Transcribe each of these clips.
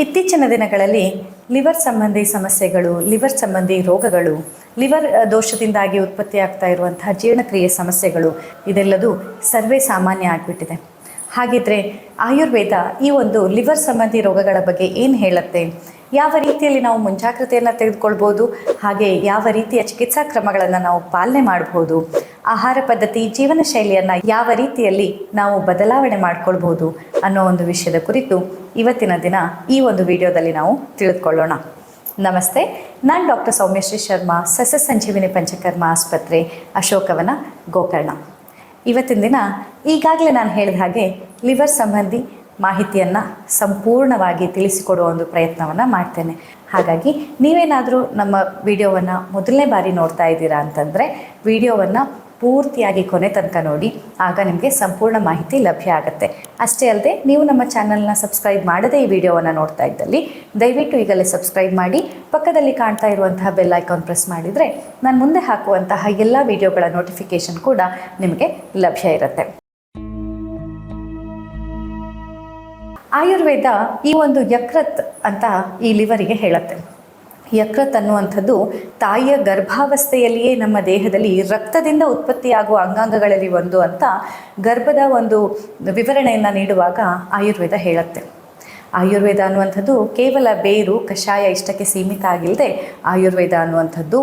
ಇತ್ತೀಚಿನ ದಿನಗಳಲ್ಲಿ ಲಿವರ್ ಸಂಬಂಧಿ ಸಮಸ್ಯೆಗಳು, ಲಿವರ್ ಸಂಬಂಧಿ ರೋಗಗಳು, ಲಿವರ್ ದೋಷದಿಂದಾಗಿ ಉತ್ಪತ್ತಿಯಾಗ್ತಾ ಇರುವಂತಹ ಜೀರ್ಣಕ್ರಿಯೆ ಸಮಸ್ಯೆಗಳು ಇದೆಲ್ಲದೂ ಸರ್ವೇ ಸಾಮಾನ್ಯ ಆಗಿಬಿಟ್ಟಿದೆ. ಹಾಗಿದ್ರೆ ಆಯುರ್ವೇದ ಈ ಒಂದು ಲಿವರ್ ಸಂಬಂಧಿ ರೋಗಗಳ ಬಗ್ಗೆ ಏನು ಹೇಳುತ್ತೆ, ಯಾವ ರೀತಿಯಲ್ಲಿ ನಾವು ಮುಂಜಾಗ್ರತೆಯನ್ನು ತೆಗೆದುಕೊಳ್ಬೋದು, ಹಾಗೆ ಯಾವ ರೀತಿಯ ಚಿಕಿತ್ಸಾ ಕ್ರಮಗಳನ್ನು ನಾವು ಪಾಲನೆ ಮಾಡ್ಬೋದು, ಆಹಾರ ಪದ್ಧತಿ, ಜೀವನ ಶೈಲಿಯನ್ನು ಯಾವ ರೀತಿಯಲ್ಲಿ ನಾವು ಬದಲಾವಣೆ ಮಾಡ್ಕೊಳ್ಬೋದು ಅನ್ನೋ ಒಂದು ವಿಷಯದ ಕುರಿತು ಇವತ್ತಿನ ದಿನ ಈ ಒಂದು ವಿಡಿಯೋದಲ್ಲಿ ನಾವು ತಿಳಿದುಕೊಳ್ಳೋಣ. ನಮಸ್ತೆ, ನಾನು ಡಾಕ್ಟರ್ ಸೌಮ್ಯಶ್ರೀ ಶರ್ಮಾ, ಸಸ್ಯ ಸಂಜೀವಿನಿ ಪಂಚಕರ್ಮ ಆಸ್ಪತ್ರೆ, ಅಶೋಕವನ, ಗೋಕರ್ಣ. ಇವತ್ತಿನ ದಿನ ಈಗಾಗಲೇ ನಾನು ಹೇಳಿದ ಹಾಗೆ ಲಿವರ್ ಸಂಬಂಧಿ ಮಾಹಿತಿಯನ್ನು ಸಂಪೂರ್ಣವಾಗಿ ತಿಳಿಸಿಕೊಡುವ ಒಂದು ಪ್ರಯತ್ನವನ್ನು ಮಾಡ್ತೇನೆ. ಹಾಗಾಗಿ ನೀವೇನಾದರೂ ನಮ್ಮ ವಿಡಿಯೋವನ್ನು ಮೊದಲನೇ ಬಾರಿ ನೋಡ್ತಾ ಇದ್ದೀರಾ ಅಂತಂದರೆ ವಿಡಿಯೋವನ್ನು ಪೂರ್ತಿಯಾಗಿ ಕೊನೆ ತನಕ ನೋಡಿ, ಆಗ ನಿಮಗೆ ಸಂಪೂರ್ಣ ಮಾಹಿತಿ ಲಭ್ಯ ಆಗುತ್ತೆ. ಅಷ್ಟೇ ಅಲ್ಲದೆ ನೀವು ನಮ್ಮ ಚಾನಲ್ನ ಸಬ್ಸ್ಕ್ರೈಬ್ ಮಾಡದೇ ಈ ವಿಡಿಯೋವನ್ನು ನೋಡ್ತಾ ಇದ್ದಲ್ಲಿ ದಯವಿಟ್ಟು ಈಗಲೇ ಸಬ್ಸ್ಕ್ರೈಬ್ ಮಾಡಿ, ಪಕ್ಕದಲ್ಲಿ ಕಾಣ್ತಾ ಇರುವಂತಹ ಬೆಲ್ ಐಕಾನ್ ಪ್ರೆಸ್ ಮಾಡಿದರೆ ನಾನು ಮುಂದೆ ಹಾಕುವಂತಹ ಎಲ್ಲ ವಿಡಿಯೋಗಳ ನೋಟಿಫಿಕೇಷನ್ ಕೂಡ ನಿಮಗೆ ಲಭ್ಯ ಇರುತ್ತೆ. ಆಯುರ್ವೇದ ಈ ಒಂದು ಯಕೃತ್ ಅಂತ ಈ ಲಿವರಿಗೆ ಹೇಳುತ್ತೆ. ಯಕೃತ್ ಅನ್ನುವಂಥದ್ದು ತಾಯಿಯ ಗರ್ಭಾವಸ್ಥೆಯಲ್ಲಿಯೇ ನಮ್ಮ ದೇಹದಲ್ಲಿ ರಕ್ತದಿಂದ ಉತ್ಪತ್ತಿಯಾಗುವ ಅಂಗಾಂಗಗಳಲ್ಲಿ ಒಂದು ಅಂತ ಗರ್ಭದ ಒಂದು ವಿವರಣೆಯನ್ನು ನೀಡುವಾಗ ಆಯುರ್ವೇದ ಹೇಳುತ್ತೆ. ಆಯುರ್ವೇದ ಅನ್ನುವಂಥದ್ದು ಕೇವಲ ಬೇರು, ಕಷಾಯ ಇಷ್ಟಕ್ಕೆ ಸೀಮಿತ ಆಗಿಲ್ಲದೆ ಆಯುರ್ವೇದ ಅನ್ನುವಂಥದ್ದು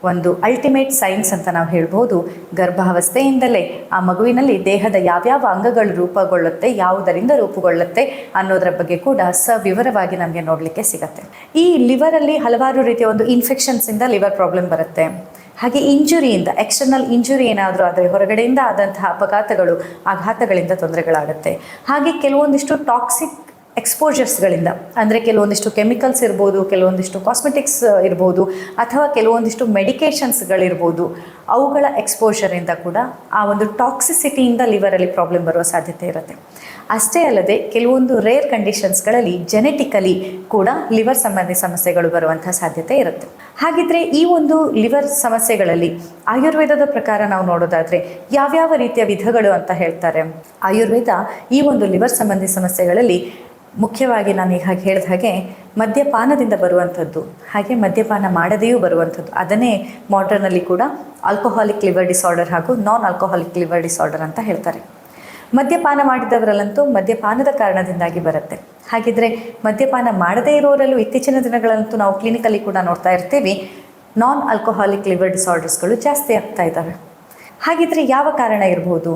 ಒಂದು ಅಲ್ಟಿಮೇಟ್ ಸೈನ್ಸ್ ಅಂತ ನಾವು ಹೇಳ್ಬೋದು. ಗರ್ಭಾವಸ್ಥೆಯಿಂದಲೇ ಆ ಮಗುವಿನಲ್ಲಿ ದೇಹದ ಯಾವ್ಯಾವ ಅಂಗಗಳು ರೂಪುಗೊಳ್ಳುತ್ತೆ, ಯಾವುದರಿಂದ ರೂಪುಗೊಳ್ಳುತ್ತೆ ಅನ್ನೋದರ ಬಗ್ಗೆ ಕೂಡ ಸವಿವರವಾಗಿ ನಮಗೆ ನೋಡಲಿಕ್ಕೆ ಸಿಗತ್ತೆ. ಈ ಲಿವರಲ್ಲಿ ಹಲವಾರು ರೀತಿಯ ಒಂದು ಇನ್ಫೆಕ್ಷನ್ಸಿಂದ ಲಿವರ್ ಪ್ರಾಬ್ಲಮ್ ಬರುತ್ತೆ. ಹಾಗೆ ಇಂಜುರಿಯಿಂದ, ಎಕ್ಸ್ಟರ್ನಲ್ ಇಂಜುರಿ ಏನಾದರೂ ಆದರೆ ಹೊರಗಡೆಯಿಂದ ಆದಂತಹ ಆಘಾತಗಳಿಂದ ತೊಂದರೆಗಳಾಗುತ್ತೆ. ಹಾಗೆ ಕೆಲವೊಂದಿಷ್ಟು ಟಾಕ್ಸಿಕ್ ಎಕ್ಸ್ಪೋಜರ್ಸ್ಗಳಿಂದ, ಅಂದರೆ ಕೆಲವೊಂದಿಷ್ಟು ಕೆಮಿಕಲ್ಸ್ ಇರ್ಬೋದು, ಕೆಲವೊಂದಿಷ್ಟು ಕಾಸ್ಮೆಟಿಕ್ಸ್ ಇರ್ಬೋದು, ಅಥವಾ ಕೆಲವೊಂದಿಷ್ಟು ಮೆಡಿಕೇಷನ್ಸ್ಗಳಿರ್ಬೋದು, ಅವುಗಳ ಎಕ್ಸ್ಪೋಜರಿಂದ ಕೂಡ ಆ ಒಂದು ಟಾಕ್ಸಿಸಿಟಿಯಿಂದ ಲಿವರಲ್ಲಿ ಪ್ರಾಬ್ಲಮ್ ಬರುವ ಸಾಧ್ಯತೆ ಇರುತ್ತೆ. ಅಷ್ಟೇ ಅಲ್ಲದೆ ಕೆಲವೊಂದು ರೇರ್ ಕಂಡೀಷನ್ಸ್ಗಳಲ್ಲಿ ಜೆನೆಟಿಕಲಿ ಕೂಡ ಲಿವರ್ ಸಂಬಂಧಿ ಸಮಸ್ಯೆಗಳು ಬರುವಂಥ ಸಾಧ್ಯತೆ ಇರುತ್ತೆ. ಹಾಗಿದ್ರೆ ಈ ಒಂದು ಲಿವರ್ ಸಮಸ್ಯೆಗಳಲ್ಲಿ ಆಯುರ್ವೇದದ ಪ್ರಕಾರ ನಾವು ನೋಡೋದಾದರೆ ಯಾವ್ಯಾವ ರೀತಿಯ ವಿಧಗಳು ಅಂತ ಹೇಳ್ತಾರೆ. ಆಯುರ್ವೇದ ಈ ಒಂದು ಲಿವರ್ ಸಂಬಂಧಿ ಸಮಸ್ಯೆಗಳಲ್ಲಿ ಮುಖ್ಯವಾಗಿ ನಾನು ಈಗ ಹೇಳಿದ ಹಾಗೆ ಮದ್ಯಪಾನದಿಂದ ಬರುವಂಥದ್ದು, ಹಾಗೆ ಮದ್ಯಪಾನ ಮಾಡದೆಯೂ ಬರುವಂಥದ್ದು, ಅದನ್ನೇ ಮಾಡ್ರನ್ನಲ್ಲಿ ಕೂಡ ಆಲ್ಕೋಹಾಲಿಕ್ ಲಿವರ್ ಡಿಸಾರ್ಡರ್ ಹಾಗೂ ನಾನ್ ಆಲ್ಕೋಹಾಲಿಕ್ ಲಿವರ್ ಡಿಸಾರ್ಡರ್ ಅಂತ ಹೇಳ್ತಾರೆ. ಮದ್ಯಪಾನ ಮಾಡಿದವರಲ್ಲಂತೂ ಮದ್ಯಪಾನದ ಕಾರಣದಿಂದಾಗಿ ಬರುತ್ತೆ. ಹಾಗಿದ್ರೆ ಮದ್ಯಪಾನ ಮಾಡದೇ ಇರೋರಲ್ಲೂ ಇತ್ತೀಚಿನ ದಿನಗಳಂತೂ ನಾವು ಕ್ಲಿನಿಕಲ್ಲಿ ಕೂಡ ನೋಡ್ತಾ ಇರ್ತೀವಿ, ನಾನ್ ಆಲ್ಕೋಹಾಲಿಕ್ ಲಿವರ್ ಡಿಸಾರ್ಡರ್ಸ್ಗಳು ಜಾಸ್ತಿ ಆಗ್ತಾ ಇದ್ದಾವೆ. ಹಾಗಿದ್ರೆ ಯಾವ ಕಾರಣ ಇರ್ಬೋದು?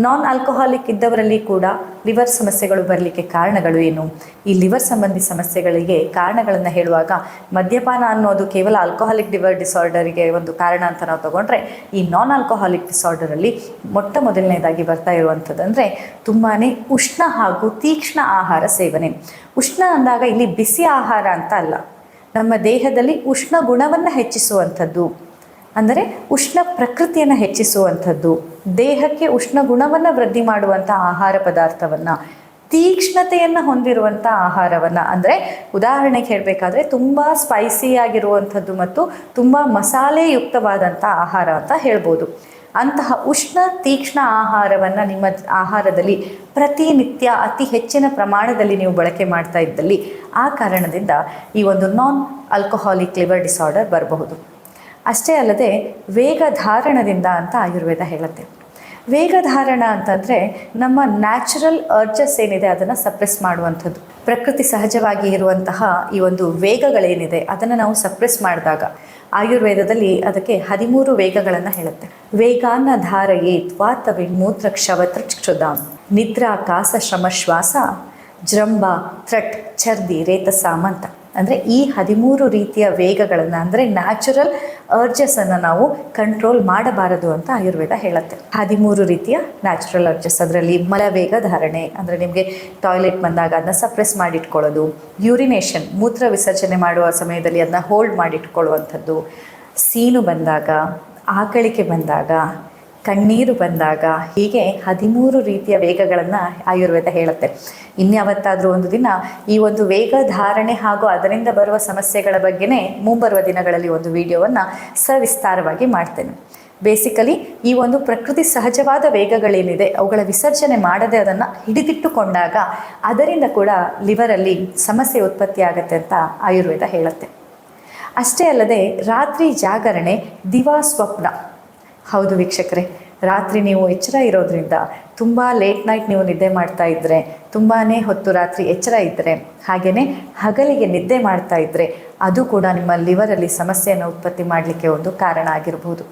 ನಾನ್ ಆಲ್ಕೋಹಾಲಿಕ್ ಇದ್ದವರಲ್ಲಿ ಕೂಡ ಲಿವರ್ ಸಮಸ್ಯೆಗಳು ಬರಲಿಕ್ಕೆ ಕಾರಣಗಳು ಏನು? ಈ ಲಿವರ್ ಸಂಬಂಧಿ ಸಮಸ್ಯೆಗಳಿಗೆ ಕಾರಣಗಳನ್ನು ಹೇಳುವಾಗ ಮದ್ಯಪಾನ ಅನ್ನೋದು ಕೇವಲ ಆಲ್ಕೋಹಾಲಿಕ್ ಲಿವರ್ ಡಿಸಾರ್ಡರಿಗೆ ಒಂದು ಕಾರಣ ಅಂತ ನಾವು ತಗೊಂಡ್ರೆ, ಈ ನಾನ್ ಆಲ್ಕೋಹಾಲಿಕ್ ಡಿಸಾರ್ಡರಲ್ಲಿ ಮೊದಲನೇದಾಗಿ ಬರ್ತಾ ಇರುವಂಥದ್ದು ಅಂದರೆ ತುಂಬಾ ಉಷ್ಣ ಹಾಗೂ ತೀಕ್ಷ್ಣ ಆಹಾರ ಸೇವನೆ. ಉಷ್ಣ ಅಂದಾಗ ಇಲ್ಲಿ ಬಿಸಿ ಆಹಾರ ಅಂತ ಅಲ್ಲ, ನಮ್ಮ ದೇಹದಲ್ಲಿ ಉಷ್ಣ ಗುಣವನ್ನು ಹೆಚ್ಚಿಸುವಂಥದ್ದು, ಅಂದರೆ ಉಷ್ಣ ಪ್ರಕೃತಿಯನ್ನು ಹೆಚ್ಚಿಸುವಂಥದ್ದು, ದೇಹಕ್ಕೆ ಉಷ್ಣ ಗುಣವನ್ನು ವೃದ್ಧಿ ಮಾಡುವಂಥ ಆಹಾರ ಪದಾರ್ಥವನ್ನು, ತೀಕ್ಷ್ಣತೆಯನ್ನು ಹೊಂದಿರುವಂಥ ಆಹಾರವನ್ನು, ಅಂದರೆ ಉದಾಹರಣೆಗೆ ಹೇಳಬೇಕಾದ್ರೆ ತುಂಬ ಸ್ಪೈಸಿಯಾಗಿರುವಂಥದ್ದು ಮತ್ತು ತುಂಬ ಮಸಾಲೆಯುಕ್ತವಾದಂಥ ಆಹಾರ ಅಂತ ಹೇಳ್ಬೋದು. ಅಂತಹ ಉಷ್ಣ ತೀಕ್ಷ್ಣ ಆಹಾರವನ್ನು ನಿಮ್ಮ ಆಹಾರದಲ್ಲಿ ಪ್ರತಿನಿತ್ಯ ಅತಿ ಹೆಚ್ಚಿನ ಪ್ರಮಾಣದಲ್ಲಿ ನೀವು ಬಳಕೆ ಮಾಡ್ತಾ ಇದ್ದಲ್ಲಿ ಆ ಕಾರಣದಿಂದ ಈ ಒಂದು ನಾನ್ ಆಲ್ಕೋಹಾಲಿಕ್ ಲಿವರ್ ಡಿಸಾರ್ಡರ್ ಬರಬಹುದು. ಅಷ್ಟೇ ಅಲ್ಲದೆ ವೇಗಧಾರಣದಿಂದ ಅಂತ ಆಯುರ್ವೇದ ಹೇಳುತ್ತೆ. ವೇಗಧಾರಣ ಅಂತಂದರೆ ನಮ್ಮ ನ್ಯಾಚುರಲ್ ಅರ್ಜಸ್ ಏನಿದೆ ಅದನ್ನು ಸಪ್ರೆಸ್ ಮಾಡುವಂಥದ್ದು. ಪ್ರಕೃತಿ ಸಹಜವಾಗಿ ಇರುವಂತಹ ಈ ಒಂದು ವೇಗಗಳೇನಿದೆ ಅದನ್ನು ನಾವು ಸಪ್ರೆಸ್ ಮಾಡಿದಾಗ ಆಯುರ್ವೇದದಲ್ಲಿ ಅದಕ್ಕೆ 13 ವೇಗಗಳನ್ನು ಹೇಳುತ್ತೆ. ವೇಗಾನ ಧಾರಯೇ ತ್ವಾತವಿ ಮೂತ್ರ ಕ್ಷವತೃಕ್ಷುಧಾಂ ನಿದ್ರಾ ಕಾಸ ಶ್ರಮ ಶ್ವಾಸ ಜೃಂಭ ತ್ರಟ್ ಛರ್ದಿ ರೇತಸಾಮ್ ಅಂತ. ಅಂದರೆ ಈ 13 ರೀತಿಯ ವೇಗಗಳನ್ನು, ಅಂದರೆ ನ್ಯಾಚುರಲ್ ಅರ್ಜಸನ್ನು ನಾವು ಕಂಟ್ರೋಲ್ ಮಾಡಬಾರದು ಅಂತ ಆಯುರ್ವೇದ ಹೇಳುತ್ತೆ. 13 ರೀತಿಯ ನ್ಯಾಚುರಲ್ ಅರ್ಜಸ್, ಅದರಲ್ಲಿ ಮಲವೇಗ ಧಾರಣೆ ಅಂದರೆ ನಿಮಗೆ ಟಾಯ್ಲೆಟ್ ಬಂದಾಗ ಅದನ್ನ ಸಪ್ರೆಸ್ ಮಾಡಿಟ್ಕೊಳ್ಳೋದು, ಯೂರಿನೇಷನ್ ಮೂತ್ರ ವಿಸರ್ಜನೆ ಮಾಡುವ ಸಮಯದಲ್ಲಿ ಅದನ್ನ ಹೋಲ್ಡ್ ಮಾಡಿಟ್ಕೊಳ್ಳುವಂಥದ್ದು, ಸೀನು ಬಂದಾಗ, ಆಕಳಿಕೆ ಬಂದಾಗ, ಕಣ್ಣೀರು ಬಂದಾಗ, ಹೀಗೆ 13 ರೀತಿಯ ವೇಗಗಳನ್ನು ಆಯುರ್ವೇದ ಹೇಳುತ್ತೆ. ಇನ್ಯಾವತ್ತಾದರೂ ಒಂದು ದಿನ ಈ ಒಂದು ವೇಗ ಧಾರಣೆ ಹಾಗೂ ಅದರಿಂದ ಬರುವ ಸಮಸ್ಯೆಗಳ ಬಗ್ಗೆನೇ ಮುಂಬರುವ ದಿನಗಳಲ್ಲಿ ಒಂದು ವಿಡಿಯೋವನ್ನು ಸವಿಸ್ತಾರವಾಗಿ ಮಾಡ್ತೇನೆ. ಬೇಸಿಕಲಿ ಈ ಒಂದು ಪ್ರಕೃತಿ ಸಹಜವಾದ ವೇಗಗಳೇನಿದೆ ಅವುಗಳ ವಿಸರ್ಜನೆ ಮಾಡದೆ ಅದನ್ನು ಹಿಡಿದಿಟ್ಟುಕೊಂಡಾಗ ಅದರಿಂದ ಕೂಡ ಲಿವರಲ್ಲಿ ಸಮಸ್ಯೆ ಉತ್ಪತ್ತಿ ಆಗುತ್ತೆ ಅಂತ ಆಯುರ್ವೇದ ಹೇಳುತ್ತೆ. ಅಷ್ಟೇ ಅಲ್ಲದೆ ರಾತ್ರಿ ಜಾಗರಣೆ ದಿವಾ ಸ್ವಪ್ನ. ಹೌದು ವೀಕ್ಷಕರೇ, ರಾತ್ರಿ ನೀವು ಎಚ್ಚರ ಇರೋದ್ರಿಂದ ತುಂಬ ಲೇಟ್ ನೈಟ್ ನೀವು ನಿದ್ದೆ ಮಾಡ್ತಾ ಇದ್ದರೆ, ತುಂಬಾ ಹೊತ್ತು ರಾತ್ರಿ ಎಚ್ಚರ ಇದ್ದರೆ, ಹಾಗೆಯೇ ಹಗಲಿಗೆ ನಿದ್ದೆ ಮಾಡ್ತಾ ಇದ್ದರೆ ಅದು ಕೂಡ ನಿಮ್ಮ ಲಿವರಲ್ಲಿ ಸಮಸ್ಯೆಯನ್ನು ಉತ್ಪತ್ತಿ ಮಾಡಲಿಕ್ಕೆ ಒಂದು ಕಾರಣ ಆಗಿರ್ಬೋದು.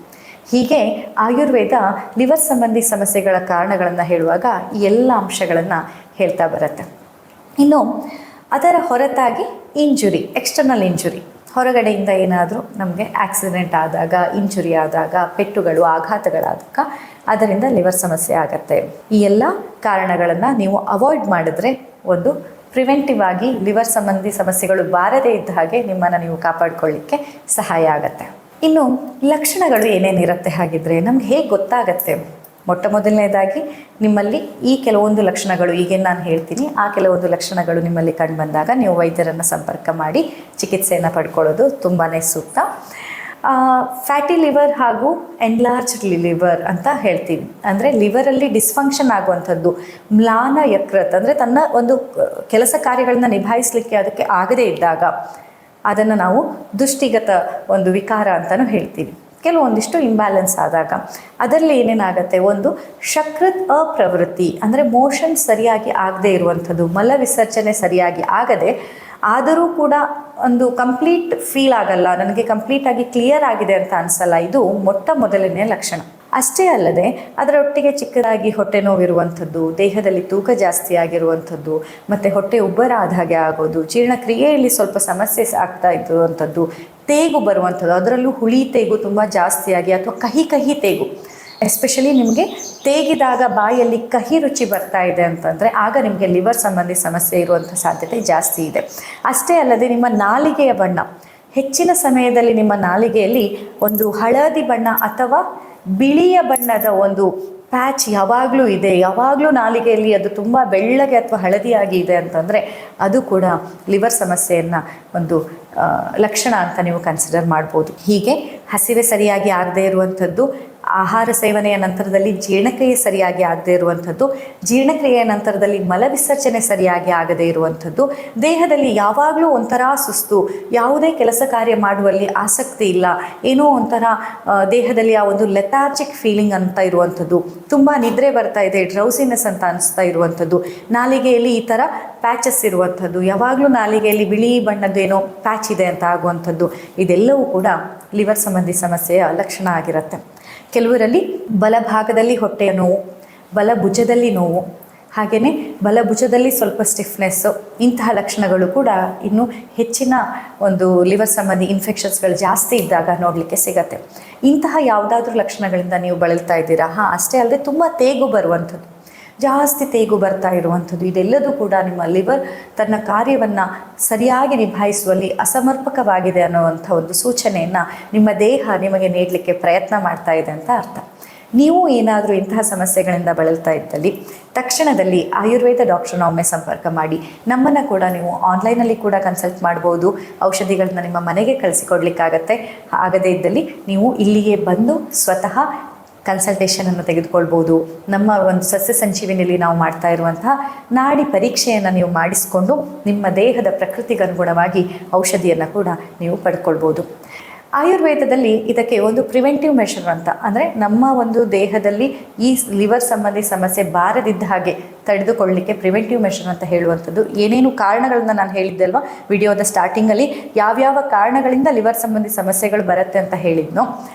ಹೀಗೆ ಆಯುರ್ವೇದ ಲಿವರ್ ಸಂಬಂಧಿ ಸಮಸ್ಯೆಗಳ ಕಾರಣಗಳನ್ನು ಹೇಳುವಾಗ ಈ ಎಲ್ಲ ಅಂಶಗಳನ್ನು ಹೇಳ್ತಾ ಬರುತ್ತೆ. ಇನ್ನು ಅದರ ಹೊರತಾಗಿ ಇಂಜುರಿ, ಎಕ್ಸ್ಟರ್ನಲ್ ಇಂಜುರಿ, ಹೊರಗಡೆಯಿಂದ ಏನಾದರೂ ನಮಗೆ ಆಕ್ಸಿಡೆಂಟ್ ಆದಾಗ, ಇಂಜುರಿ ಆದಾಗ, ಪೆಟ್ಟುಗಳು, ಆಘಾತಗಳಾದಾಗ ಅದರಿಂದ ಲಿವರ್ ಸಮಸ್ಯೆ ಆಗತ್ತೆ. ಈ ಎಲ್ಲ ಕಾರಣಗಳನ್ನು ನೀವು ಅವಾಯ್ಡ್ ಮಾಡಿದ್ರೆ ಒಂದು ಪ್ರಿವೆಂಟಿವ್ ಆಗಿ ಲಿವರ್ ಸಂಬಂಧಿ ಸಮಸ್ಯೆಗಳು ಬಾರದೇ ಇದ್ದ ಹಾಗೆ ನಿಮ್ಮನ್ನು ನೀವು ಕಾಪಾಡಿಕೊಳ್ಳಿಕ್ಕೆ ಸಹಾಯ ಆಗುತ್ತೆ. ಇನ್ನು ಲಕ್ಷಣಗಳು ಏನೇನಿರುತ್ತೆ ಹಾಗಿದ್ರೆ ನಮ್ಗೆ ಹೇಗೆ ಗೊತ್ತಾಗತ್ತೆ? ಮೊಟ್ಟ ಮೊದಲನೇದಾಗಿ ನಿಮ್ಮಲ್ಲಿ ಈ ಕೆಲವೊಂದು ಲಕ್ಷಣಗಳು, ಈಗೇನು ನಾನು ಹೇಳ್ತೀನಿ, ಆ ಕೆಲವೊಂದು ಲಕ್ಷಣಗಳು ನಿಮ್ಮಲ್ಲಿ ಕಂಡು ಬಂದಾಗ ನೀವು ವೈದ್ಯರನ್ನು ಸಂಪರ್ಕ ಮಾಡಿ ಚಿಕಿತ್ಸೆಯನ್ನು ಪಡ್ಕೊಳ್ಳೋದು ತುಂಬಾ ಸೂಕ್ತ. ಫ್ಯಾಟಿ ಲಿವರ್ ಹಾಗೂ ಎನ್ಲಾರ್ಜ್ಡ್ ಲಿವರ್ ಅಂತ ಹೇಳ್ತೀವಿ. ಅಂದರೆ ಲಿವರಲ್ಲಿ ಡಿಸ್ಫಂಕ್ಷನ್ ಆಗುವಂಥದ್ದು, ಮ್ಲಾನ ಯಕೃತ್ ಅಂದರೆ ತನ್ನ ಒಂದು ಕೆಲಸ ಕಾರ್ಯಗಳನ್ನ ನಿಭಾಯಿಸಲಿಕ್ಕೆ ಅದಕ್ಕೆ ಆಗದೇ ಇದ್ದಾಗ ಅದನ್ನು ನಾವು ದೃಷ್ಟಿಗತ ಒಂದು ವಿಕಾರ ಅಂತಲೂ ಹೇಳ್ತೀವಿ. ಕೆಲವೊಂದಿಷ್ಟು ಇಂಬ್ಯಾಲೆನ್ಸ್ ಆದಾಗ ಅದರಲ್ಲಿ ಏನೇನಾಗುತ್ತೆ, ಒಂದು ಶಕೃತ್ ಅಪ್ರವೃತ್ತಿ ಅಂದರೆ ಮೋಷನ್ ಸರಿಯಾಗಿ ಆಗದೇ ಇರುವಂಥದ್ದು, ಮಲ ವಿಸರ್ಜನೆ ಸರಿಯಾಗಿ ಆಗದೆ ಆದರೂ ಕೂಡ ಒಂದು ಕಂಪ್ಲೀಟ್ ಫೀಲ್ ಆಗಲ್ಲ, ನನಗೆ ಕಂಪ್ಲೀಟಾಗಿ ಕ್ಲಿಯರ್ ಆಗಿದೆ ಅಂತ ಅನಿಸಲ್ಲ, ಇದು ಮೊಟ್ಟ ಮೊದಲನೇ ಲಕ್ಷಣ. ಅಷ್ಟೇ ಅಲ್ಲದೆ ಅದರೊಟ್ಟಿಗೆ ಚಿಕ್ಕದಾಗಿ ಹೊಟ್ಟೆ ನೋವಿರುವಂಥದ್ದು, ದೇಹದಲ್ಲಿ ತೂಕ ಜಾಸ್ತಿ ಆಗಿರುವಂಥದ್ದು, ಮತ್ತು ಹೊಟ್ಟೆ ಉಬ್ಬರ ಆದ ಹಾಗೆ ಆಗೋದು, ಜೀರ್ಣಕ್ರಿಯೆಯಲ್ಲಿ ಸ್ವಲ್ಪ ಸಮಸ್ಯೆ ಆಗ್ತಾ ಇರುವಂಥದ್ದು, ತೇಗು ಬರುವಂಥದ್ದು, ಅದರಲ್ಲೂ ಹುಳಿ ತೇಗು ತುಂಬ ಜಾಸ್ತಿಯಾಗಿ ಅಥವಾ ಕಹಿ ಕಹಿ ತೇಗು, ಎಸ್ಪೆಷಲಿ ನಿಮಗೆ ತೇಗಿದಾಗ ಬಾಯಲ್ಲಿ ಕಹಿ ರುಚಿ ಬರ್ತಾ ಇದೆ ಅಂತಂದರೆ ಆಗ ನಿಮಗೆ ಲಿವರ್ ಸಂಬಂಧಿ ಸಮಸ್ಯೆ ಇರುವಂಥ ಸಾಧ್ಯತೆ ಜಾಸ್ತಿ ಇದೆ. ಅಷ್ಟೇ ಅಲ್ಲದೆ ನಿಮ್ಮ ನಾಲಿಗೆಯ ಬಣ್ಣ, ಹೆಚ್ಚಿನ ಸಮಯದಲ್ಲಿ ನಿಮ್ಮ ನಾಲಿಗೆಯಲ್ಲಿ ಒಂದು ಹಳದಿ ಬಣ್ಣ ಅಥವಾ ಬಿಳಿಯ ಬಣ್ಣದ ಒಂದು ಪ್ಯಾಚ್ ಯಾವಾಗಲೂ ಇದೆ, ಯಾವಾಗಲೂ ನಾಲಿಗೆಯಲ್ಲಿ ಅದು ತುಂಬ ಬೆಳ್ಳಗೆ ಅಥವಾ ಹಳದಿಯಾಗಿ ಇದೆ ಅಂತಂದರೆ ಅದು ಕೂಡ ಲಿವರ್ ಸಮಸ್ಯೆಯನ್ನು ಒಂದು ಲಕ್ಷಣ ಅಂತ ನೀವು ಕನ್ಸಿಡರ್ ಮಾಡ್ಬೋದು. ಹೀಗೆ ಹಸಿವೆ ಸರಿಯಾಗಿ ಆಗದೇ ಇರುವಂಥದ್ದು, ಆಹಾರ ಸೇವನೆಯ ನಂತರದಲ್ಲಿ ಜೀರ್ಣಕ್ರಿಯೆ ಸರಿಯಾಗಿ ಆಗದೇ ಇರುವಂಥದ್ದು, ಜೀರ್ಣಕ್ರಿಯೆಯ ನಂತರದಲ್ಲಿ ಮಲ ವಿಸರ್ಜನೆ ಸರಿಯಾಗಿ ಆಗದೇ ಇರುವಂಥದ್ದು, ದೇಹದಲ್ಲಿ ಯಾವಾಗಲೂ ಒಂಥರ ಸುಸ್ತು, ಯಾವುದೇ ಕೆಲಸ ಕಾರ್ಯ ಮಾಡುವಲ್ಲಿ ಆಸಕ್ತಿ ಇಲ್ಲ, ಏನೋ ಒಂಥರ ದೇಹದಲ್ಲಿ ಆ ಒಂದು ಲೆಥಾರ್ಜಿಕ್ ಫೀಲಿಂಗ್ ಅಂತ ಇರುವಂಥದ್ದು, ತುಂಬ ನಿದ್ರೆ ಬರ್ತಾ ಇದೆ, ಡ್ರೌಸಿನೆಸ್ ಅಂತ ಅನಿಸ್ತಾ ಇರುವಂಥದ್ದು, ನಾಲಿಗೆಯಲ್ಲಿ ಈ ಥರ ಪ್ಯಾಚಸ್ ಇರುವಂಥದ್ದು, ಯಾವಾಗಲೂ ನಾಲಿಗೆಯಲ್ಲಿ ಬಿಳಿ ಬಣ್ಣದ್ದೇನೋ ಪ್ಯಾಚ್ ಇದೆ ಅಂತ ಆಗುವಂಥದ್ದು, ಇದೆಲ್ಲವೂ ಕೂಡ ಲಿವರ್ ಸಂಬಂಧಿ ಸಮಸ್ಯೆಯ ಲಕ್ಷಣ ಆಗಿರುತ್ತೆ. ಕೆಲವರಲ್ಲಿ ಬಲಭಾಗದಲ್ಲಿ ಹೊಟ್ಟೆಯ ನೋವು, ಬಲಭುಜದಲ್ಲಿ ನೋವು, ಹಾಗೆಯೇ ಬಲಭುಜದಲ್ಲಿ ಸ್ವಲ್ಪ ಸ್ಟಿಫ್ನೆಸ್ಸು, ಇಂತಹ ಲಕ್ಷಣಗಳು ಕೂಡ ಇನ್ನೂ ಹೆಚ್ಚಿನ ಒಂದು ಲಿವರ್ ಸಂಬಂಧಿ ಇನ್ಫೆಕ್ಷನ್ಸ್ಗಳು ಜಾಸ್ತಿ ಇದ್ದಾಗ ನೋಡಲಿಕ್ಕೆ ಸಿಗತ್ತೆ. ಇಂತಹ ಯಾವುದಾದ್ರೂ ಲಕ್ಷಣಗಳಿಂದ ನೀವು ಬಳಲ್ತಾ ಇದ್ದೀರಾ, ಅಷ್ಟೇ ಅಲ್ಲದೆ ತುಂಬ ತೇಗು ಬರುವಂಥದ್ದು, ಜಾಸ್ತಿ ತೇಗು ಬರ್ತಾ ಇರುವಂಥದ್ದು, ಇದೆಲ್ಲದೂ ಕೂಡ ನಿಮ್ಮ ಲಿವರ್ ತನ್ನ ಕಾರ್ಯವನ್ನು ಸರಿಯಾಗಿ ನಿಭಾಯಿಸುವಲ್ಲಿ ಅಸಮರ್ಪಕವಾಗಿದೆ ಅನ್ನುವಂಥ ಒಂದು ಸೂಚನೆಯನ್ನು ನಿಮ್ಮ ದೇಹ ನಿಮಗೆ ನೀಡಲಿಕ್ಕೆ ಪ್ರಯತ್ನ ಮಾಡ್ತಾ ಇದೆ ಅಂತ ಅರ್ಥ. ನೀವು ಏನಾದರೂ ಇಂತಹ ಸಮಸ್ಯೆಗಳಿಂದ ಬಳಲ್ತಾ ಇದ್ದಲ್ಲಿ ತಕ್ಷಣದಲ್ಲಿ ಆಯುರ್ವೇದ ಡಾಕ್ಟ್ರನ್ನ ಒಮ್ಮೆ ಸಂಪರ್ಕ ಮಾಡಿ. ನಮ್ಮನ್ನು ಕೂಡ ನೀವು ಆನ್ಲೈನಲ್ಲಿ ಕೂಡ ಕನ್ಸಲ್ಟ್ ಮಾಡ್ಬೋದು, ಔಷಧಿಗಳನ್ನ ನಿಮ್ಮ ಮನೆಗೆ ಕಳಿಸಿಕೊಡ್ಲಿಕ್ಕಾಗತ್ತೆ. ಆಗದೇ ಇದ್ದಲ್ಲಿ ನೀವು ಇಲ್ಲಿಗೆ ಬಂದು ಸ್ವತಃ ಕನ್ಸಲ್ಟೇಷನನ್ನು ತೆಗೆದುಕೊಳ್ಬೋದು. ನಮ್ಮ ಒಂದು ಸಸ್ಯ ಸಂಜೀವಿನಿಯಲ್ಲಿ ನಾವು ಮಾಡ್ತಾ ಇರುವಂತಹ ನಾಡಿ ಪರೀಕ್ಷೆಯನ್ನು ನೀವು ಮಾಡಿಸಿಕೊಂಡು ನಿಮ್ಮ ದೇಹದ ಪ್ರಕೃತಿಗನುಗುಣವಾಗಿ ಔಷಧಿಯನ್ನು ಕೂಡ ನೀವು ಪಡ್ಕೊಳ್ಬೋದು. ಆಯುರ್ವೇದದಲ್ಲಿ ಇದಕ್ಕೆ ಒಂದು ಪ್ರಿವೆಂಟಿವ್ ಮೆಷರ್ ಅಂತ, ಅಂದರೆ ನಮ್ಮ ಒಂದು ದೇಹದಲ್ಲಿ ಈ ಲಿವರ್ ಸಂಬಂಧಿ ಸಮಸ್ಯೆ ಬಾರದಿದ್ದ ಹಾಗೆ ತಡೆದುಕೊಳ್ಳಲಿಕ್ಕೆ ಪ್ರಿವೆಂಟಿವ್ ಮೆಷರ್ ಅಂತ ಹೇಳುವಂಥದ್ದು, ಏನೇನು ಕಾರಣಗಳನ್ನ ನಾನು ಹೇಳಿದ್ದೆ ಅಲ್ವಾ ವಿಡಿಯೋದ ಸ್ಟಾರ್ಟಿಂಗಲ್ಲಿ, ಯಾವ್ಯಾವ ಕಾರಣಗಳಿಂದ ಲಿವರ್ ಸಂಬಂಧಿ ಸಮಸ್ಯೆಗಳು ಬರುತ್ತೆ ಅಂತ ಹೇಳಿದ್ನೋ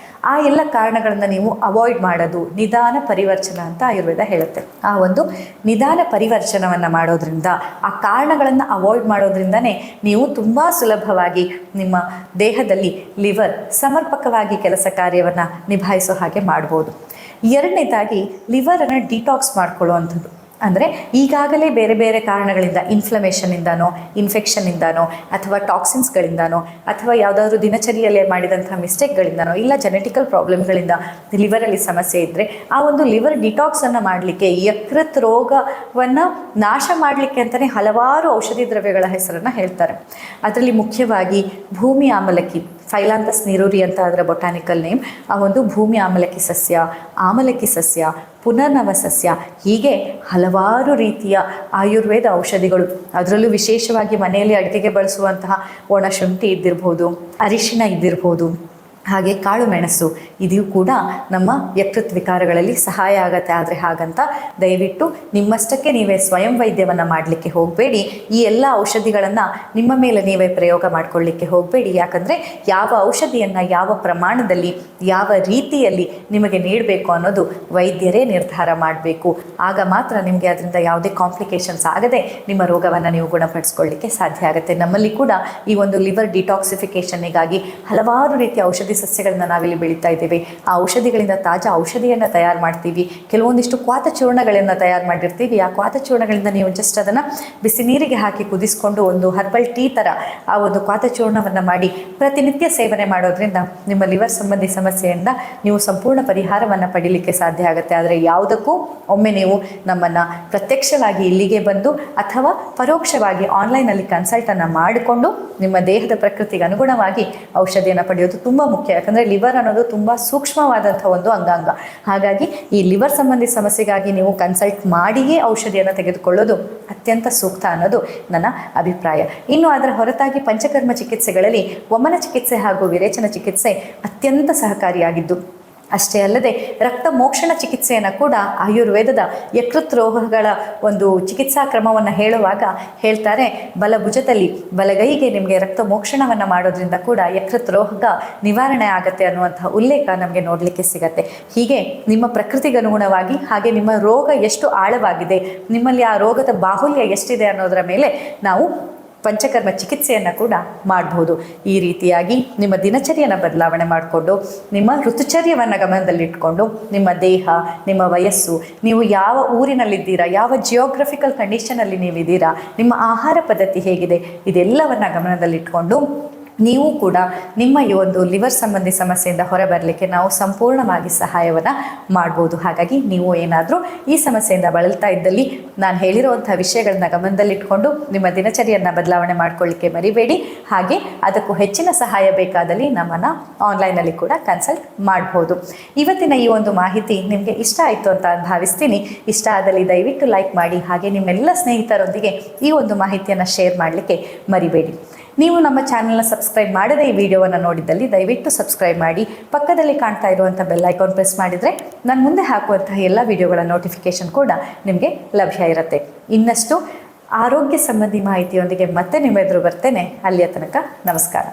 ಆ ಎಲ್ಲ ಕಾರಣಗಳನ್ನು ನೀವು ಅವಾಯ್ಡ್ ಮಾಡೋದು ನಿಧಾನ ಪರಿವರ್ತನ ಅಂತ ಆಯುರ್ವೇದ ಹೇಳುತ್ತೆ. ಆ ಒಂದು ನಿಧಾನ ಪರಿವರ್ತನವನ್ನು ಮಾಡೋದ್ರಿಂದ, ಆ ಕಾರಣಗಳನ್ನು ಅವಾಯ್ಡ್ ಮಾಡೋದ್ರಿಂದನೇ ನೀವು ತುಂಬ ಸುಲಭವಾಗಿ ನಿಮ್ಮ ದೇಹದಲ್ಲಿ ಲಿವರ್ ಸಮರ್ಪಕವಾಗಿ ಕೆಲಸ ಕಾರ್ಯವನ್ನು ನಿಭಾಯಿಸೋ ಹಾಗೆ ಮಾಡ್ಬೋದು. ಎರಡನೇದಾಗಿ ಲಿವರನ್ನು ಡಿಟಾಕ್ಸ್ ಮಾಡ್ಕೊಳ್ಳುವಂಥದ್ದು. ಅಂದರೆ ಈಗಾಗಲೇ ಬೇರೆ ಬೇರೆ ಕಾರಣಗಳಿಂದ, ಇನ್ಫ್ಲಮೇಷನಿಂದನೋ, ಇನ್ಫೆಕ್ಷನ್ನಿಂದನೋ, ಅಥವಾ ಟಾಕ್ಸಿನ್ಸ್ಗಳಿಂದನೋ, ಅಥವಾ ಯಾವುದಾದ್ರೂ ದಿನಚರಿಯಲ್ಲಿ ಮಾಡಿದಂಥ ಮಿಸ್ಟೇಕ್ಗಳಿಂದನೋ, ಇಲ್ಲ ಜೆನೆಟಿಕಲ್ ಪ್ರಾಬ್ಲಮ್ಗಳಿಂದ ಲಿವರಲ್ಲಿ ಸಮಸ್ಯೆ ಇದ್ದರೆ ಆ ಒಂದು ಲಿವರ್ ಡಿಟಾಕ್ಸನ್ನು ಮಾಡಲಿಕ್ಕೆ, ಯಕೃತ್ ರೋಗವನ್ನು ನಾಶ ಮಾಡಲಿಕ್ಕೆ ಅಂತಲೇ ಹಲವಾರು ಔಷಧಿ ದ್ರವ್ಯಗಳ ಹೆಸರನ್ನು ಹೇಳ್ತಾರೆ. ಅದರಲ್ಲಿ ಮುಖ್ಯವಾಗಿ ಭೂಮಿ ಆಮಲಕ್ಕಿ, ಫೈಲಾಂತಸ್ ನಿರೂರಿ ಅಂತ ಅದರ ಬೊಟಾನಿಕಲ್ ನೇಮ್. ಆ ಒಂದು ಭೂಮಿ ಆಮಲಕ್ಕಿ ಸಸ್ಯ, ಪುನರ್ನವ ಸಸ್ಯ, ಹೀಗೆ ಹಲವಾರು ರೀತಿಯ ಆಯುರ್ವೇದ ಔಷಧಿಗಳು, ಅದರಲ್ಲೂ ವಿಶೇಷವಾಗಿ ಮನೆಯಲ್ಲಿ ಅಡುಗೆಗೆ ಬಳಸುವಂತಹ ಒಣಶುಂಠಿ ಇದ್ದಿರ್ಬೋದು, ಅರಿಶಿಣ ಇದ್ದಿರ್ಬೋದು, ಹಾಗೆ ಕಾಳು ಮೆಣಸು, ಇದು ಕೂಡ ನಮ್ಮ ಯಕೃತ್ ವಿಕಾರಗಳಲ್ಲಿ ಸಹಾಯ ಆಗುತ್ತೆ. ಆದರೆ ಹಾಗಂತ ದಯವಿಟ್ಟು ನಿಮ್ಮಷ್ಟಕ್ಕೆ ನೀವೇ ಸ್ವಯಂ ವೈದ್ಯವನ್ನು ಮಾಡಲಿಕ್ಕೆ ಹೋಗಬೇಡಿ. ಈ ಎಲ್ಲ ಔಷಧಿಗಳನ್ನು ನಿಮ್ಮ ಮೇಲೆ ನೀವೇ ಪ್ರಯೋಗ ಮಾಡಿಕೊಳ್ಳಿಕ್ಕೆ ಹೋಗಬೇಡಿ. ಯಾಕಂದರೆ ಯಾವ ಔಷಧಿಯನ್ನು ಯಾವ ಪ್ರಮಾಣದಲ್ಲಿ ಯಾವ ರೀತಿಯಲ್ಲಿ ನಿಮಗೆ ನೀಡಬೇಕು ಅನ್ನೋದು ವೈದ್ಯರೇ ನಿರ್ಧಾರ ಮಾಡಬೇಕು. ಆಗ ಮಾತ್ರ ನಿಮಗೆ ಅದರಿಂದ ಯಾವುದೇ ಕಾಂಪ್ಲಿಕೇಶನ್ಸ್ ಆಗದೆ ನಿಮ್ಮ ರೋಗವನ್ನು ನೀವು ಗುಣಪಡಿಸ್ಕೊಳ್ಳಿಕ್ಕೆ ಸಾಧ್ಯ ಆಗುತ್ತೆ. ನಮ್ಮಲ್ಲಿ ಕೂಡ ಈ ಒಂದು ಲಿವರ್ ಡಿಟಾಕ್ಸಿಫಿಕೇಷನ್ನಿಗಾಗಿ ಹಲವಾರು ರೀತಿಯ ಔಷಧಿ ಸಸ್ಯಗಳನ್ನ ನಾವಿಲ್ಲಿ ಬೆಳೀತಾ ಇದ್ದೀವಿ. ಆ ಔಷಧಿಗಳಿಂದ ತಾಜಾ ಔಷಧಿಯನ್ನು ತಯಾರು ಮಾಡ್ತೀವಿ. ಕೆಲವೊಂದಿಷ್ಟು ಕ್ವಾಥ ಚೂರ್ಣಗಳನ್ನು ತಯಾರು ಮಾಡಿರ್ತೀವಿ. ಆ ಕ್ವಾಥ ಚೂರ್ಣಗಳಿಂದ ನೀವು ಜಸ್ಟ್ ಅದನ್ನು ಬಿಸಿ ನೀರಿಗೆ ಹಾಕಿ ಕುದಿಸ್ಕೊಂಡು ಒಂದು ಹರ್ಬಲ್ ಟೀ ಥರ ಆ ಒಂದು ಕ್ವಾಥ ಚೂರ್ಣವನ್ನು ಮಾಡಿ ಪ್ರತಿನಿತ್ಯ ಸೇವನೆ ಮಾಡೋದ್ರಿಂದ ನಿಮ್ಮ ಲಿವರ್ ಸಂಬಂಧಿ ಸಮಸ್ಯೆಯಿಂದ ನೀವು ಸಂಪೂರ್ಣ ಪರಿಹಾರವನ್ನು ಪಡೀಲಿಕ್ಕೆ ಸಾಧ್ಯ ಆಗುತ್ತೆ. ಆದರೆ ಯಾವುದಕ್ಕೂ ಒಮ್ಮೆ ನೀವು ನಮ್ಮನ್ನು ಪ್ರತ್ಯಕ್ಷವಾಗಿ ಇಲ್ಲಿಗೆ ಬಂದು ಅಥವಾ ಪರೋಕ್ಷವಾಗಿ ಆನ್ಲೈನಲ್ಲಿ ಕನ್ಸಲ್ಟನ್ನು ಮಾಡಿಕೊಂಡು ನಿಮ್ಮ ದೇಹದ ಪ್ರಕೃತಿಗೆ ಅನುಗುಣವಾಗಿ ಔಷಧಿಯನ್ನು ಪಡೆಯೋದು ತುಂಬ ಮುಖ್ಯ. ಯಾಕಂದರೆ ಲಿವರ್ ಅನ್ನೋದು ತುಂಬ ಸೂಕ್ಷ್ಮವಾದಂಥ ಒಂದು ಅಂಗಾಂಗ. ಹಾಗಾಗಿ ಈ ಲಿವರ್ ಸಂಬಂಧಿ ಸಮಸ್ಯೆಗಾಗಿ ನೀವು ಕನ್ಸಲ್ಟ್ ಮಾಡಿಯೇ ಔಷಧಿಯನ್ನು ತೆಗೆದುಕೊಳ್ಳೋದು ಅತ್ಯಂತ ಸೂಕ್ತ ಅನ್ನೋದು ನನ್ನ ಅಭಿಪ್ರಾಯ. ಇನ್ನು ಅದರ ಹೊರತಾಗಿ ಪಂಚಕರ್ಮ ಚಿಕಿತ್ಸೆಗಳಲ್ಲಿ ವಮನ ಚಿಕಿತ್ಸೆ ಹಾಗೂ ವಿರೇಚನ ಚಿಕಿತ್ಸೆ ಅತ್ಯಂತ ಸಹಕಾರಿಯಾಗಿದ್ದು ಅಷ್ಟೇ ಅಲ್ಲದೆ ರಕ್ತ ಮೋಕ್ಷಣ ಚಿಕಿತ್ಸೆಯನ್ನು ಕೂಡ ಆಯುರ್ವೇದದ ಯಕೃತ್ ರೋಗಗಳ ಒಂದು ಚಿಕಿತ್ಸಾ ಕ್ರಮವನ್ನು ಹೇಳುವಾಗ ಹೇಳ್ತಾರೆ, ಬಲಭುಜದಲ್ಲಿ ಬಲಗೈಗೆ ನಿಮಗೆ ರಕ್ತ ಮೋಕ್ಷಣವನ್ನು ಮಾಡೋದ್ರಿಂದ ಕೂಡ ಯಕೃತ್ ರೋಗ ನಿವಾರಣೆ ಆಗುತ್ತೆ ಅನ್ನುವಂಥ ಉಲ್ಲೇಖ ನಮಗೆ ನೋಡಲಿಕ್ಕೆ ಸಿಗತ್ತೆ. ಹೀಗೆ ನಿಮ್ಮ ಪ್ರಕೃತಿಗೆ ಅನುಗುಣವಾಗಿ ಹಾಗೆ ನಿಮ್ಮ ರೋಗ ಎಷ್ಟು ಆಳವಾಗಿದೆ, ನಿಮ್ಮಲ್ಲಿ ಆ ರೋಗದ ಬಾಹುಲ್ಯ ಎಷ್ಟಿದೆ ಅನ್ನೋದರ ಮೇಲೆ ನಾವು ಪಂಚಕರ್ಮ ಚಿಕಿತ್ಸೆಯನ್ನು ಕೂಡ ಮಾಡ್ಬೋದು. ಈ ರೀತಿಯಾಗಿ ನಿಮ್ಮ ದಿನಚರಿಯನ್ನು ಬದಲಾವಣೆ ಮಾಡಿಕೊಂಡು ನಿಮ್ಮ ಋತುಚರ್ಯವನ್ನು ಗಮನದಲ್ಲಿಟ್ಕೊಂಡು ನಿಮ್ಮ ದೇಹ, ನಿಮ್ಮ ವಯಸ್ಸು, ನೀವು ಯಾವ ಊರಿನಲ್ಲಿದ್ದೀರಾ, ಯಾವ ಜಿಯೋಗ್ರಫಿಕಲ್ ಕಂಡೀಷನಲ್ಲಿ ನೀವಿದ್ದೀರಾ, ನಿಮ್ಮ ಆಹಾರ ಪದ್ಧತಿ ಹೇಗಿದೆ, ಇದೆಲ್ಲವನ್ನು ಗಮನದಲ್ಲಿಟ್ಕೊಂಡು ನೀವು ಕೂಡ ನಿಮ್ಮ ಈ ಒಂದು ಲಿವರ್ ಸಂಬಂಧಿ ಸಮಸ್ಯೆಯಿಂದ ಹೊರಬರಲಿಕ್ಕೆ ನಾವು ಸಂಪೂರ್ಣವಾಗಿ ಸಹಾಯವನ್ನು ಮಾಡ್ಬೋದು. ಹಾಗಾಗಿ ನೀವು ಏನಾದರೂ ಈ ಸಮಸ್ಯೆಯಿಂದ ಬಳಲ್ತಾ ಇದ್ದಲ್ಲಿ ನಾನು ಹೇಳಿರುವಂಥ ವಿಷಯಗಳನ್ನ ಗಮನದಲ್ಲಿಟ್ಕೊಂಡು ನಿಮ್ಮ ದಿನಚರಿಯನ್ನು ಬದಲಾವಣೆ ಮಾಡ್ಕೊಳ್ಳಿಕ್ಕೆ ಮರಿಬೇಡಿ. ಹಾಗೆ ಅದಕ್ಕೂ ಹೆಚ್ಚಿನ ಸಹಾಯ ಬೇಕಾದಲ್ಲಿ ನಮ್ಮನ್ನು ಆನ್ಲೈನಲ್ಲಿ ಕೂಡ ಕನ್ಸಲ್ಟ್ ಮಾಡ್ಬೋದು. ಇವತ್ತಿನ ಈ ಒಂದು ಮಾಹಿತಿ ನಿಮಗೆ ಇಷ್ಟ ಆಯಿತು ಅಂತ ಭಾವಿಸ್ತೀನಿ. ಇಷ್ಟ ಆದಲ್ಲಿ ದಯವಿಟ್ಟು ಲೈಕ್ ಮಾಡಿ. ಹಾಗೆ ನಿಮ್ಮೆಲ್ಲ ಸ್ನೇಹಿತರೊಂದಿಗೆ ಈ ಒಂದು ಮಾಹಿತಿಯನ್ನು ಶೇರ್ ಮಾಡಲಿಕ್ಕೆ ಮರಿಬೇಡಿ. ನೀವು ನಮ್ಮ ಚಾನಲ್ನ ಸಬ್ಸ್ಕ್ರೈಬ್ ಮಾಡದೆ ಈ ವಿಡಿಯೋವನ್ನು ನೋಡಿದ್ದಲ್ಲಿ ದಯವಿಟ್ಟು ಸಬ್ಸ್ಕ್ರೈಬ್ ಮಾಡಿ. ಪಕ್ಕದಲ್ಲಿ ಕಾಣ್ತಾ ಇರುವಂಥ ಬೆಲ್ ಐಕಾನ್ ಪ್ರೆಸ್ ಮಾಡಿದರೆ ನಾನು ಮುಂದೆ ಹಾಕುವಂತಹ ಎಲ್ಲ ವಿಡಿಯೋಗಳ ನೋಟಿಫಿಕೇಷನ್ ಕೂಡ ನಿಮಗೆ ಲಭ್ಯ ಇರುತ್ತೆ. ಇನ್ನಷ್ಟು ಆರೋಗ್ಯ ಸಂಬಂಧಿ ಮಾಹಿತಿಯೊಂದಿಗೆ ಮತ್ತೆ ನಿಮ್ಮ ಎದುರು ಬರ್ತೇನೆ. ಅಲ್ಲಿಯ ತನಕ ನಮಸ್ಕಾರ.